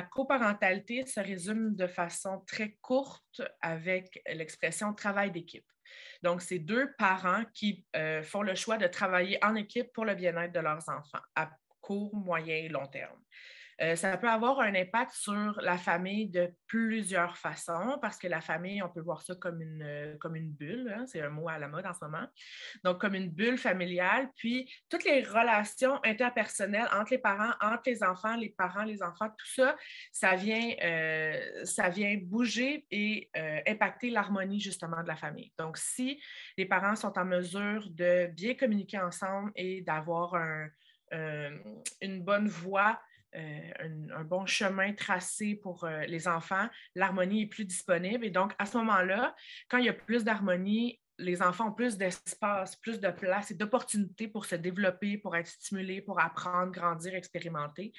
la coparentalité se résume de façon très courte avec l'expression travail d'équipe. Donc, c'est deux parents qui font le choix de travailler en équipe pour le bien-être de leurs enfants à court, moyen et long terme. Ça peut avoir un impact sur la famille de plusieurs façons, parce que la famille, on peut voir ça comme une bulle, hein, c'est un mot à la mode en ce moment. Donc, comme une bulle familiale, puis toutes les relations interpersonnelles entre les parents, entre les enfants, les parents, les enfants, tout ça, ça vient bouger et impacter l'harmonie justement de la famille. Donc, si les parents sont en mesure de bien communiquer ensemble et d'avoir une bonne voie, un bon chemin tracé pour les enfants, l'harmonie est plus disponible. Et donc, à ce moment-là, quand il y a plus d'harmonie, les enfants ont plus d'espace, plus de place et d'opportunités pour se développer, pour être stimulés, pour apprendre, grandir, expérimenter.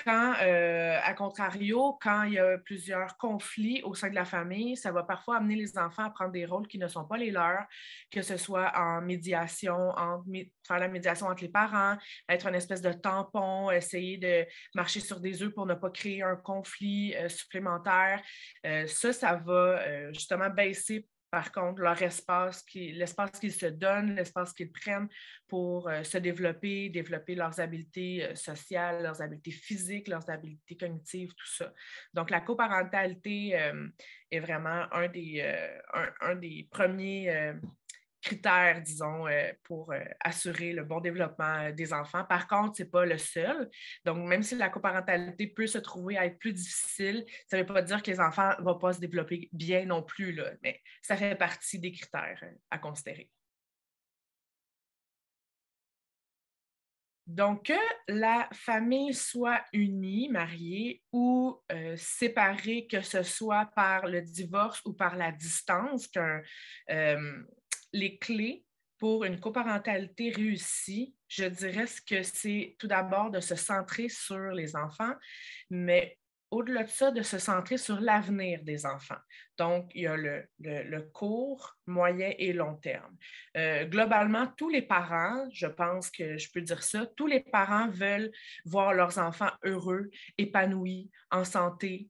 Quand, à contrario, quand il y a plusieurs conflits au sein de la famille, ça va parfois amener les enfants à prendre des rôles qui ne sont pas les leurs, que ce soit en médiation, faire la médiation entre les parents, être une espèce de tampon, essayer de marcher sur des œufs pour ne pas créer un conflit supplémentaire. Ça va justement baisser par contre, l'espace qu'ils se donnent, l'espace qu'ils prennent pour se développer, développer leurs habiletés sociales, leurs habiletés physiques, leurs habiletés cognitives, tout ça. Donc, la coparentalité est vraiment un des premiers critères, disons, pour assurer le bon développement des enfants. Par contre, ce n'est pas le seul. Donc, même si la coparentalité peut se trouver à être plus difficile, ça ne veut pas dire que les enfants ne vont pas se développer bien non plus, là, mais ça fait partie des critères à considérer. Donc, que la famille soit unie, mariée ou séparée, que ce soit par le divorce ou par la distance, les clés pour une coparentalité réussie, je dirais que c'est tout d'abord de se centrer sur les enfants, mais au-delà de ça, de se centrer sur l'avenir des enfants. Donc, il y a le court, moyen et long terme. Globalement, tous les parents, je pense que je peux dire ça, tous les parents veulent voir leurs enfants heureux, épanouis, en santé.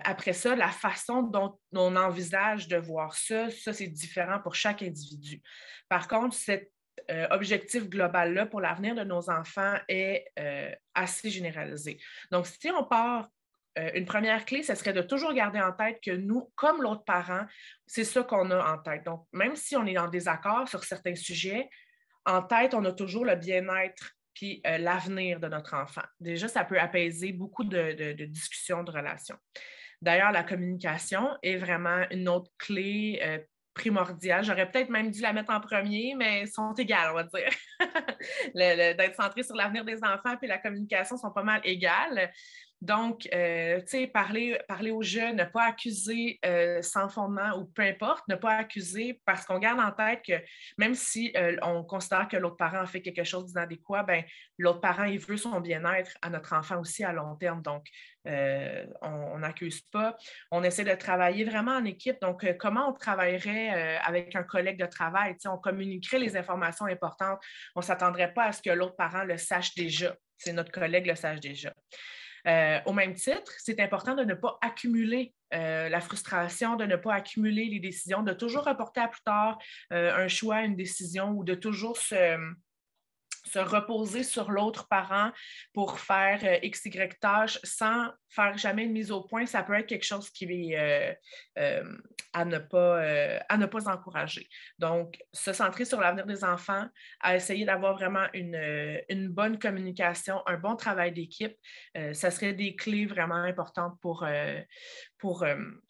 Après ça, la façon dont on envisage de voir ça, c'est différent pour chaque individu. Par contre, cet objectif global-là pour l'avenir de nos enfants est assez généralisé. Donc, si on part une première clé, ce serait de toujours garder en tête que nous, comme l'autre parent, c'est ça qu'on a en tête. Donc, même si on est en désaccord sur certains sujets, en tête, on a toujours le bien-être puis l'avenir de notre enfant. Déjà, ça peut apaiser beaucoup de discussions, de relations. D'ailleurs, la communication est vraiment une autre clé primordiale. J'aurais peut-être même dû la mettre en premier, mais elles sont égales, on va dire. D'être centré sur l'avenir des enfants puis la communication sont pas mal égales. Donc, tu sais, parler aux jeunes, ne pas accuser sans fondement ou peu importe, ne pas accuser parce qu'on garde en tête que même si on considère que l'autre parent a fait quelque chose d'inadéquat, ben, l'autre parent, il veut son bien-être à notre enfant aussi à long terme. Donc, on n'accuse pas. On essaie de travailler vraiment en équipe. Donc, comment on travaillerait avec un collègue de travail? Tu sais, on communiquerait les informations importantes. On ne s'attendrait pas à ce que l'autre parent le sache déjà. C'est notre collègue le sache déjà. Au même titre, c'est important de ne pas accumuler la frustration, de ne pas accumuler les décisions, de toujours reporter à plus tard un choix, une décision ou de toujours se reposer sur l'autre parent pour faire X, Y tâches sans faire jamais une mise au point, ça peut être quelque chose qui est à ne pas encourager. Donc, se centrer sur l'avenir des enfants, à essayer d'avoir vraiment une bonne communication, un bon travail d'équipe, ça serait des clés vraiment importantes pour une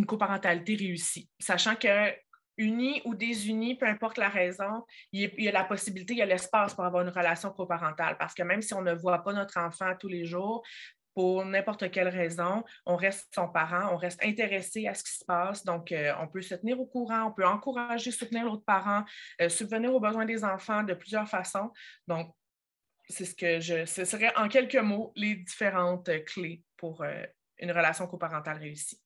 coparentalité réussie. Sachant que unis ou désunis, peu importe la raison, il y a la possibilité, il y a l'espace pour avoir une relation coparentale. Parce que même si on ne voit pas notre enfant tous les jours, pour n'importe quelle raison, on reste son parent, on reste intéressé à ce qui se passe. Donc, on peut se tenir au courant, on peut encourager, soutenir l'autre parent, subvenir aux besoins des enfants de plusieurs façons. Donc, ce serait en quelques mots les différentes clés pour une relation coparentale réussie.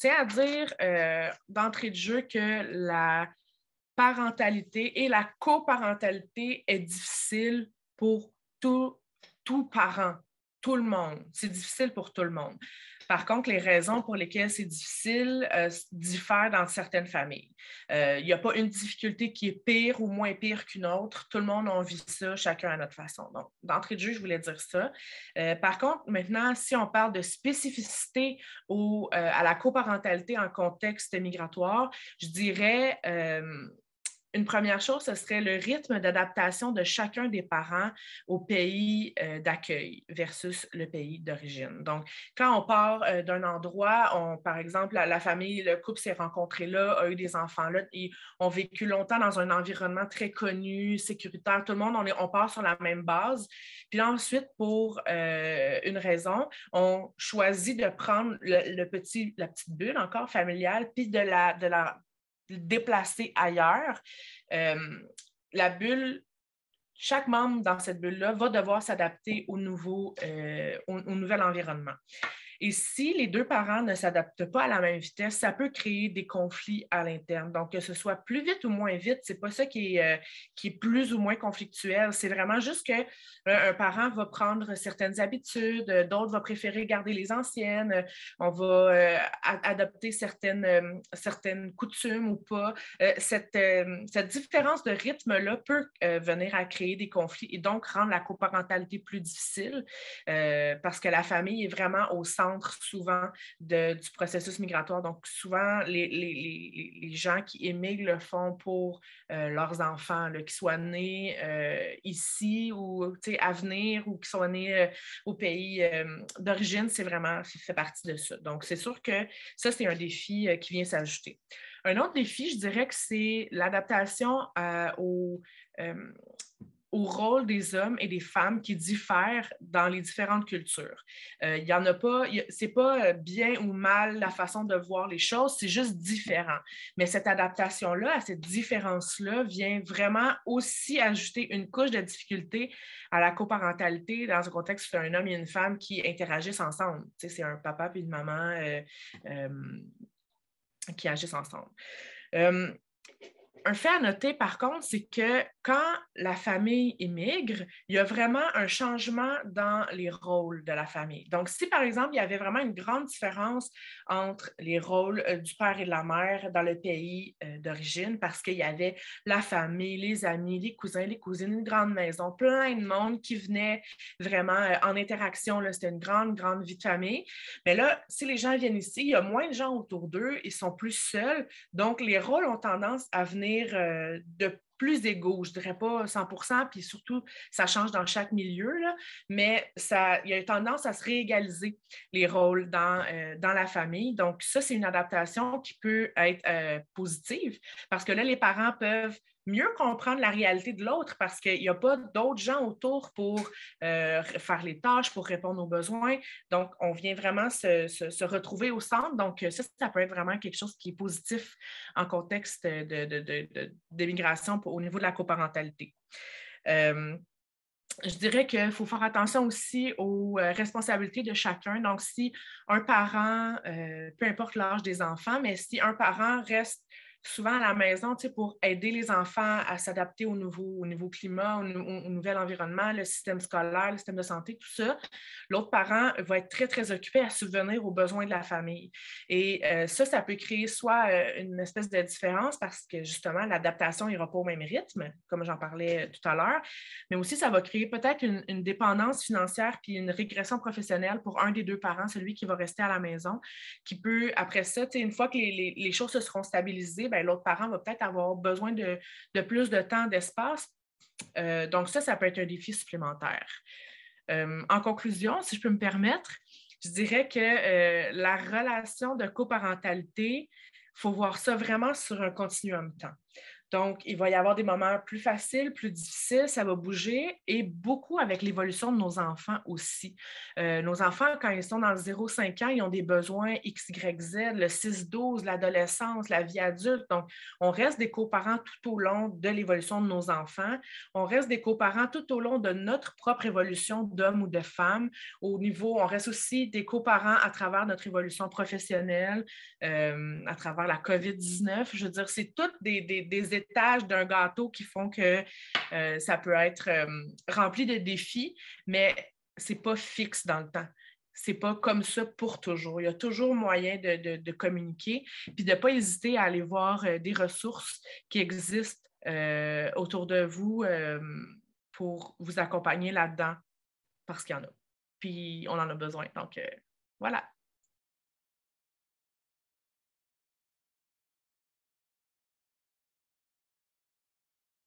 Je tiens à dire d'entrée de jeu que la parentalité et la coparentalité est difficile pour tout parent, tout le monde. C'est difficile pour tout le monde. Par contre, les raisons pour lesquelles c'est difficile diffèrent dans certaines familles. Il n'y a pas une difficulté qui est pire ou moins pire qu'une autre. Tout le monde a vit ça, chacun à notre façon. Donc, d'entrée de jeu, je voulais dire ça. Par contre, maintenant, si on parle de spécificité à la coparentalité en contexte migratoire, je dirais une première chose, ce serait le rythme d'adaptation de chacun des parents au pays d'accueil versus le pays d'origine. Donc, quand on part d'un endroit, par exemple, la famille, le couple s'est rencontré là, a eu des enfants là, et ont vécu longtemps dans un environnement très connu, sécuritaire. Tout le monde, on part sur la même base. Puis là, ensuite, pour une raison, on choisit de prendre la petite bulle encore familiale, puis de la déplacer ailleurs. La bulle, chaque membre dans cette bulle-là va devoir s'adapter au nouvel environnement. Et si les deux parents ne s'adaptent pas à la même vitesse, ça peut créer des conflits à l'interne. Donc, que ce soit plus vite ou moins vite, ce n'est pas ça qui est plus ou moins conflictuel. C'est vraiment juste qu'un parent va prendre certaines habitudes, d'autres vont préférer garder les anciennes, on va adopter certaines coutumes ou pas. Cette différence de rythme-là peut venir à créer des conflits et donc rendre la coparentalité plus difficile parce que la famille est vraiment au centre souvent du processus migratoire. Donc, souvent, les gens qui émigrent le font pour leurs enfants, là, qui soient nés ici ou à venir ou qui soient nés au pays d'origine, ça fait partie de ça. Donc, c'est sûr que ça, c'est un défi qui vient s'ajouter. Un autre défi, je dirais que c'est l'adaptation au rôle des hommes et des femmes qui diffèrent dans les différentes cultures. Il y en a pas, c'est pas bien ou mal la façon de voir les choses, c'est juste différent. Mais cette adaptation-là, à cette différence-là, vient vraiment aussi ajouter une couche de difficulté à la coparentalité dans un contexte où c'est un homme et une femme qui interagissent ensemble. Tu sais, c'est un papa et une maman qui agissent ensemble. Un fait à noter, par contre, c'est que quand la famille émigre, il y a vraiment un changement dans les rôles de la famille. Donc, si, par exemple, il y avait vraiment une grande différence entre les rôles du père et de la mère dans le pays d'origine, parce qu'il y avait la famille, les amis, les cousins, les cousines, une grande maison, plein de monde qui venait vraiment en interaction. C'était une grande, grande vie de famille. Mais là, si les gens viennent ici, il y a moins de gens autour d'eux, ils sont plus seuls. Donc, les rôles ont tendance à venir de plus égaux, je ne dirais pas 100%, puis surtout, ça change dans chaque milieu, là, mais il y a une tendance à se réégaliser les rôles dans la famille. Donc, ça, c'est une adaptation qui peut être positive parce que là, les parents peuvent mieux comprendre la réalité de l'autre parce qu'il n'y a pas d'autres gens autour pour faire les tâches, pour répondre aux besoins. Donc, on vient vraiment se retrouver au centre. Donc, ça peut être vraiment quelque chose qui est positif en contexte d'émigration au niveau de la coparentalité. Je dirais qu'il faut faire attention aussi aux responsabilités de chacun. Donc, si un parent, peu importe l'âge des enfants, mais si un parent reste souvent à la maison pour aider les enfants à s'adapter au nouveau climat, au nouvel environnement, le système scolaire, le système de santé, tout ça, l'autre parent va être très, très occupé à subvenir aux besoins de la famille. Et ça peut créer soit une espèce de différence parce que justement, l'adaptation n'ira pas au même rythme, comme j'en parlais tout à l'heure, mais aussi ça va créer peut-être une dépendance financière puis une régression professionnelle pour un des deux parents, celui qui va rester à la maison, qui peut, après ça, une fois que les choses se seront stabilisées, ben, l'autre parent va peut-être avoir besoin de plus de temps, d'espace. Donc ça peut être un défi supplémentaire. En conclusion, si je peux me permettre, je dirais que la relation de coparentalité, il faut voir ça vraiment sur un continuum de temps. Donc, il va y avoir des moments plus faciles, plus difficiles, ça va bouger et beaucoup avec l'évolution de nos enfants aussi. Nos enfants, quand ils sont dans le 0-5 ans, ils ont des besoins X, Y, Z, le 6-12, l'adolescence, la vie adulte. Donc, on reste des coparents tout au long de l'évolution de nos enfants. On reste des coparents tout au long de notre propre évolution d'homme ou de femme. On reste aussi des coparents à travers notre évolution professionnelle, à travers la COVID-19. Je veux dire, c'est toutes des étages d'un gâteau qui font que ça peut être rempli de défis, mais ce n'est pas fixe dans le temps. C'est pas comme ça pour toujours. Il y a toujours moyen de communiquer, puis de ne pas hésiter à aller voir des ressources qui existent autour de vous pour vous accompagner là-dedans, parce qu'il y en a. Puis on en a besoin. Donc, voilà.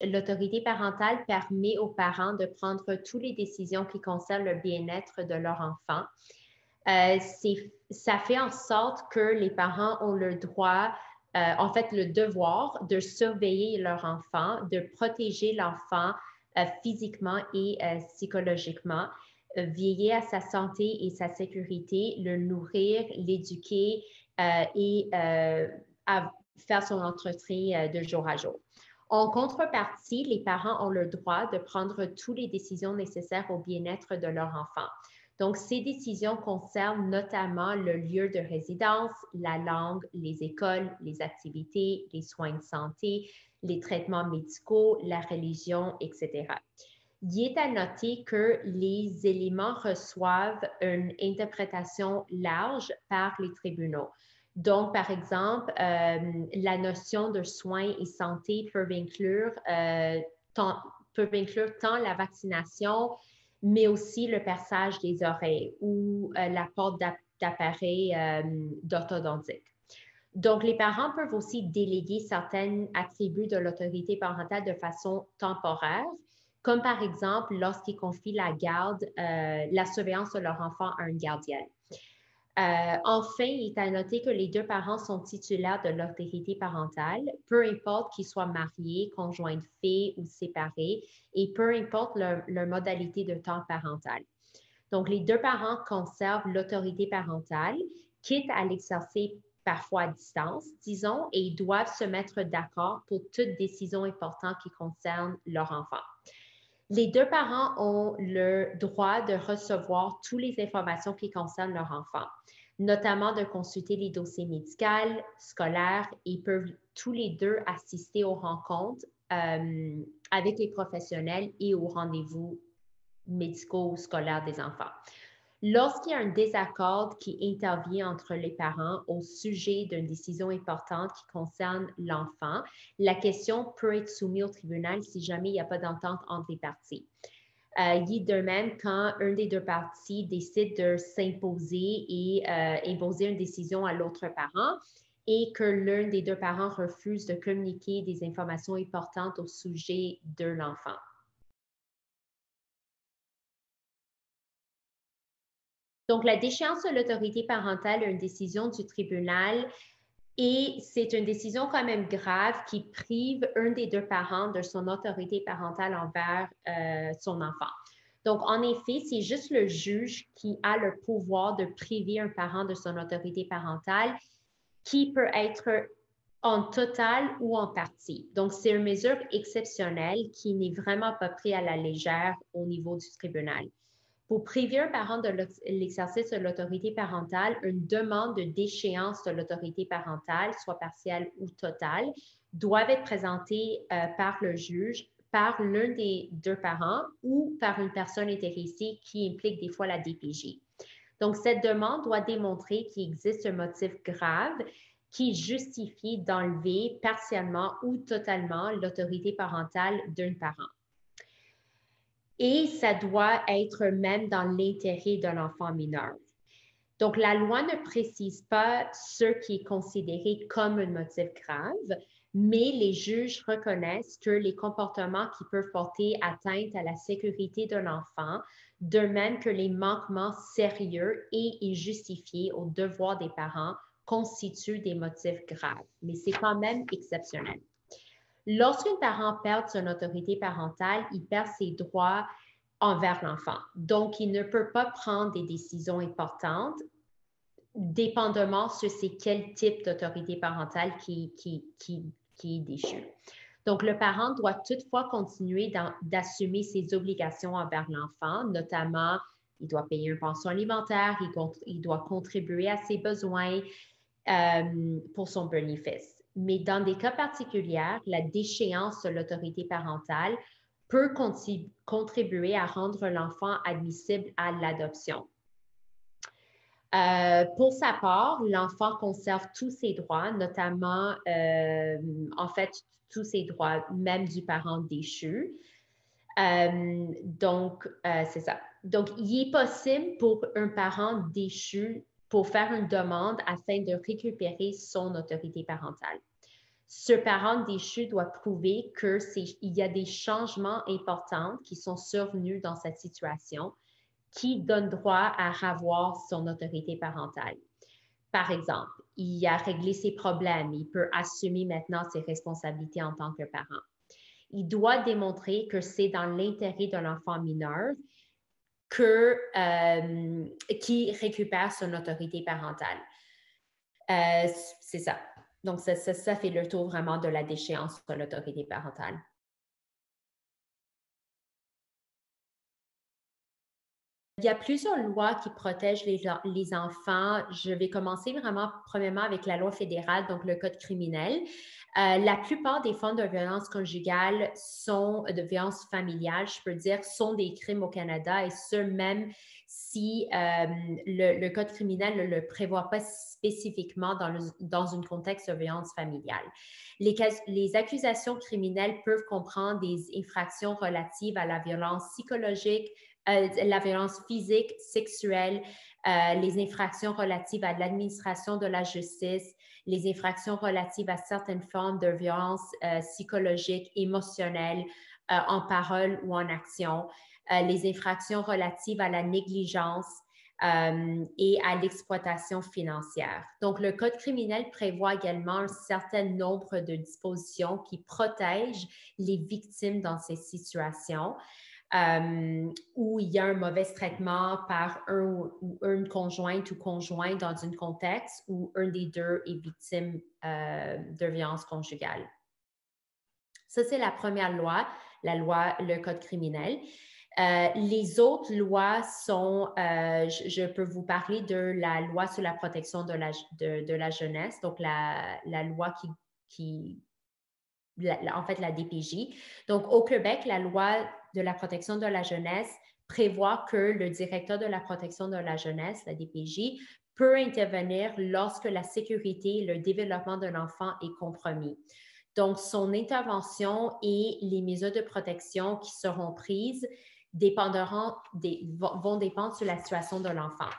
L'autorité parentale permet aux parents de prendre toutes les décisions qui concernent le bien-être de leur enfant. Ça fait en sorte que les parents ont le droit, en fait, le devoir de surveiller leur enfant, de protéger l'enfant physiquement et psychologiquement, veiller à sa santé et sa sécurité, le nourrir, l'éduquer et à faire son entretien de jour à jour. En contrepartie, les parents ont le droit de prendre toutes les décisions nécessaires au bien-être de leur enfant. Donc, ces décisions concernent notamment le lieu de résidence, la langue, les écoles, les activités, les soins de santé, les traitements médicaux, la religion, etc. Il est à noter que les éléments reçoivent une interprétation large par les tribunaux. Donc, par exemple, la notion de soins et santé peut inclure tant la vaccination, mais aussi le perçage des oreilles ou la porte d'appareil d'orthodontique. Donc, les parents peuvent aussi déléguer certains attributs de l'autorité parentale de façon temporaire, comme par exemple lorsqu'ils confient la garde, la surveillance de leur enfant à un gardien. Enfin, il est à noter que les deux parents sont titulaires de l'autorité parentale, peu importe qu'ils soient mariés, conjoints de fait ou séparés, et peu importe leur modalité de temps parental. Donc, les deux parents conservent l'autorité parentale, quitte à l'exercer parfois à distance, disons, et ils doivent se mettre d'accord pour toute décision importante qui concerne leur enfant. Les deux parents ont le droit de recevoir toutes les informations qui concernent leur enfant, notamment de consulter les dossiers médicaux, scolaires, et peuvent tous les deux assister aux rencontres avec les professionnels et aux rendez-vous médicaux ou scolaires des enfants. Lorsqu'il y a un désaccord qui intervient entre les parents au sujet d'une décision importante qui concerne l'enfant, la question peut être soumise au tribunal si jamais il n'y a pas d'entente entre les parties. Il est de même quand un des deux parties décide de s'imposer et imposer une décision à l'autre parent et que l'un des deux parents refuse de communiquer des informations importantes au sujet de l'enfant. Donc, la déchéance de l'autorité parentale est une décision du tribunal et c'est une décision quand même grave qui prive un des deux parents de son autorité parentale envers son enfant. Donc, en effet, c'est juste le juge qui a le pouvoir de priver un parent de son autorité parentale qui peut être en total ou en partie. Donc, c'est une mesure exceptionnelle qui n'est vraiment pas prise à la légère au niveau du tribunal. Pour priver un parent de l'exercice de l'autorité parentale, une demande de déchéance de l'autorité parentale, soit partielle ou totale, doit être présentée par le juge, par l'un des deux parents ou par une personne intéressée qui implique des fois la DPJ. Donc, cette demande doit démontrer qu'il existe un motif grave qui justifie d'enlever partiellement ou totalement l'autorité parentale d'un parent. Et ça doit être même dans l'intérêt de l'enfant mineur. Donc, la loi ne précise pas ce qui est considéré comme un motif grave, mais les juges reconnaissent que les comportements qui peuvent porter atteinte à la sécurité de l'enfant, de même que les manquements sérieux et injustifiés aux devoirs des parents, constituent des motifs graves. Mais c'est quand même exceptionnel. Lorsqu'un parent perd son autorité parentale, il perd ses droits envers l'enfant. Donc, il ne peut pas prendre des décisions importantes, dépendamment sur c'est quel type d'autorité parentale qui est déchu. Donc, le parent doit toutefois continuer d'assumer ses obligations envers l'enfant, notamment, il doit payer une pension alimentaire, il doit contribuer à ses besoins pour son bénéfice. mais dans des cas particuliers, la déchéance de l'autorité parentale peut contribuer à rendre l'enfant admissible à l'adoption. Pour sa part, l'enfant conserve tous ses droits, notamment, en fait, tous ses droits, même du parent déchu. Donc, c'est ça. Donc, il est possible pour un parent déchu pour faire une demande afin de récupérer son autorité parentale. Ce parent déchu doit prouver qu'il y a des changements importants qui sont survenus dans cette situation qui donnent droit à revoir son autorité parentale. Par exemple, il a réglé ses problèmes, il peut assumer maintenant ses responsabilités en tant que parent. Il doit démontrer que c'est dans l'intérêt de l'enfant mineur qui récupère son autorité parentale. C'est ça. Donc, ça fait le tour vraiment de la déchéance de l'autorité parentale. Il y a plusieurs lois qui protègent les enfants. Je vais commencer vraiment premièrement avec la loi fédérale, donc le Code criminel. La plupart des formes de violence conjugale de violence familiale, je peux dire, sont des crimes au Canada et ce, même si le Code criminel ne le prévoit pas spécifiquement dans un contexte de violence familiale. Les accusations criminelles peuvent comprendre des infractions relatives à la violence psychologique, la violence physique, sexuelle, les infractions relatives à l'administration de la justice, les infractions relatives à certaines formes de violence psychologique, émotionnelle, en parole ou en action, les infractions relatives à la négligence et à l'exploitation financière. Donc, le Code criminel prévoit également un certain nombre de dispositions qui protègent les victimes dans ces situations. Où il y a un mauvais traitement par un ou une conjointe ou conjoint dans un contexte où un des deux est victime de violence conjugale. Ça, c'est la première loi, le Code criminel. Les autres lois sont, je peux vous parler de la loi sur la protection de la jeunesse, donc la loi en fait, la DPJ. Donc, au Québec, la loi de la protection de la jeunesse prévoit que le directeur de la protection de la jeunesse, la DPJ, peut intervenir lorsque la sécurité et le développement d'un enfant est compromis. Donc, son intervention et les mesures de protection qui seront prises vont dépendre sur la situation de l'enfant.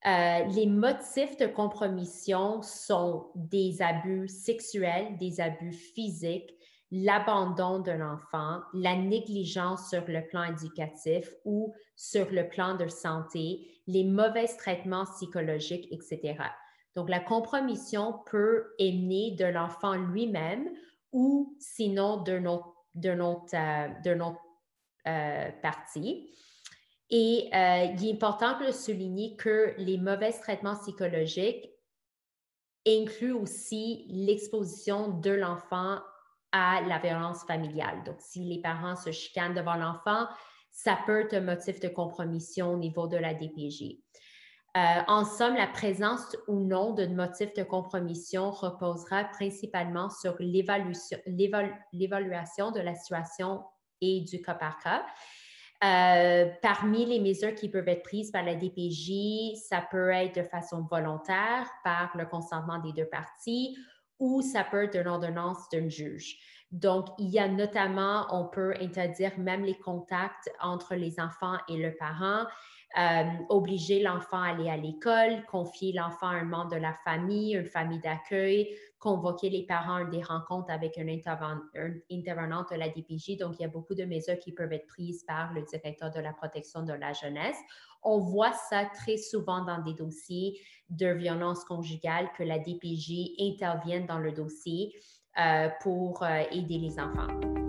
Les motifs de compromission sont des abus sexuels, des abus physiques, l'abandon de l'enfant, la négligence sur le plan éducatif ou sur le plan de santé, les mauvais traitements psychologiques, etc. Donc, la compromission peut émaner de l'enfant lui-même ou sinon d'un autre partie. Et il est important de souligner que les mauvais traitements psychologiques incluent aussi l'exposition de l'enfant à la violence familiale. Donc, si les parents se chicanent devant l'enfant, ça peut être un motif de compromission au niveau de la DPJ. En somme, la présence ou non d'un motif de compromission reposera principalement sur l'évaluation de la situation et du cas par cas. Parmi les mesures qui peuvent être prises par la DPJ, ça peut être de façon volontaire par le consentement des deux parties ou ça peut être une ordonnance d'un juge. Donc, il y a notamment, on peut interdire même les contacts entre les enfants et le parent, obliger l'enfant à aller à l'école, confier l'enfant à un membre de la famille, une famille d'accueil, convoquer les parents à des rencontres avec un intervenant de la DPJ. Donc, il y a beaucoup de mesures qui peuvent être prises par le directeur de la protection de la jeunesse. On voit ça très souvent dans des dossiers de violence conjugale que la DPJ intervienne dans le dossier pour aider les enfants.